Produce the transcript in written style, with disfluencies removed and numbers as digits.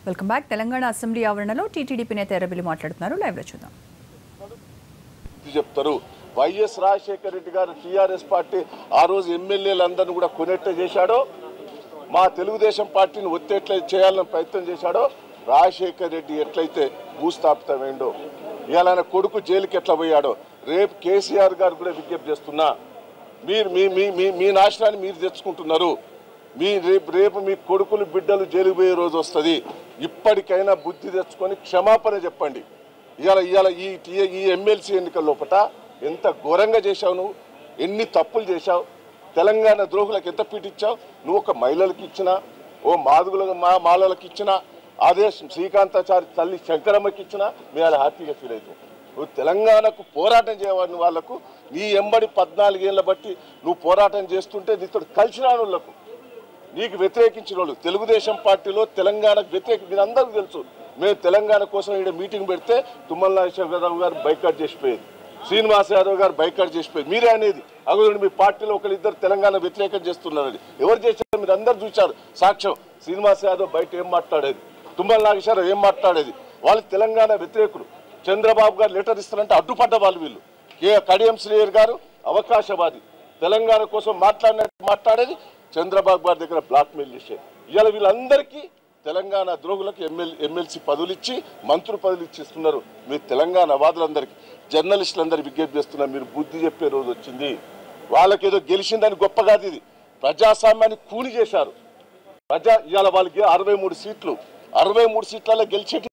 Welcome back. Telangana assembly ఆవరణలో టీటీడీపీ నేత ఎర్రబెల్లి మాట్లాడుతున్నారు. లైవ్ లో చూద్దాం. చెప్తారు వైఎస్ రాజశేఖర రెడ్డి గారు టీఆర్ఎస్ పార్టీ ఆ రోజు ఎమ్మెల్యేలందరినీ కూడా కొనెట్ట చేశాడో, మా తెలుగుదేశం పార్టీని ఒత్తేట్ల చేయాలని ప్రయత్నం చేశాడో, రాజశేఖర రెడ్డి ఎట్లయితే భూస్థాపితమైండో, ఇవాళ ఆయన కొడుకు జైలుకి ఎట్లా పోయాడో, రేపు కేసీఆర్ గారు కూడా విజ్ఞప్తి చేస్తున్నా, మీరు మీ నాశనాన్ని మీరు తెచ్చుకుంటున్నారు. రేపు మీ కొడుకులు బిడ్డలు జైలుకు పోయే రోజు వస్తుంది. ఇప్పటికైనా బుద్ధి తెచ్చుకొని క్షమాపణ చెప్పండి. ఇవాళ ఈ ఎమ్మెల్సీ ఎన్నికల లోపల ఎంత ఘోరంగా చేశావు, నువ్వు ఎన్ని తప్పులు చేశావు, తెలంగాణ ద్రోహులకు ఎంత పీటిచ్చావు. నువ్వు ఒక మహిళలకు ఇచ్చినా, ఓ మాలలకు ఇచ్చినా, అదే శ్రీకాంతాచారి తల్లి శంకరమ్మకి ఇచ్చినా మేము హ్యాపీగా ఫీల్ అవుతావు. నువ్వు తెలంగాణకు పోరాటం చేయవని వాళ్లకు నీ ఎంబడి 14 ఏళ్ళ బట్టి నువ్వు పోరాటం చేస్తుంటే నీతో కలిసిన వాళ్ళకు, నీకు వ్యతిరేకించిన వాళ్ళు, తెలుగుదేశం పార్టీలో తెలంగాణకు వ్యతిరేక మీరు అందరికీ తెలుసు. మేము తెలంగాణ కోసం ఇక్కడ మీటింగ్ పెడితే తుమ్మల నాగేశ్వరరావు గారు బైకాట్ చేసిపోయేది, శ్రీనివాస్ యాదవ్ గారు బైకాట్ చేసిపోయేది. మీరే అనేది అగోండి మీ పార్టీలో ఒకరిద్దరు తెలంగాణ వ్యతిరేకం చేస్తున్నారని. ఎవరు చేశారు మీరు అందరు చూశారు, సాక్ష్యం. శ్రీనివాస్ యాదవ్ బయట ఏం మాట్లాడేది, తుమ్మల నాగేశ్వరరావు ఏం మాట్లాడేది. వాళ్ళు తెలంగాణ వ్యతిరేకులు. చంద్రబాబు గారు లెటర్ ఇస్తారంటే అడ్డుపడ్డ వాళ్ళు వీళ్ళు. కడియం శ్రీయర్ గారు అవకాశవాది, తెలంగాణ కోసం మాట్లాడేది చంద్రబాబు గారి దగ్గర బ్లాక్మెయిల్ చేసేది. ఇవాళ వీళ్ళందరికీ తెలంగాణ ద్రోహులకు ఎమ్మెల్సీ పదవులు ఇచ్చి మంత్రి పదవులు ఇచ్చిస్తున్నారు. మీరు తెలంగాణ వాదులందరికీ, జర్నలిస్టులందరికీ విజ్ఞప్తి చేస్తున్నారు, మీరు బుద్ధి చెప్పే రోజు వచ్చింది. వాళ్ళకేదో గెలిచిందని గొప్ప కాదు, ఇది ప్రజాస్వామ్యాన్ని కూని చేశారు. ఇవాళ వాళ్ళకి 63 సీట్లు, 63 సీట్లలో గెలిచేటి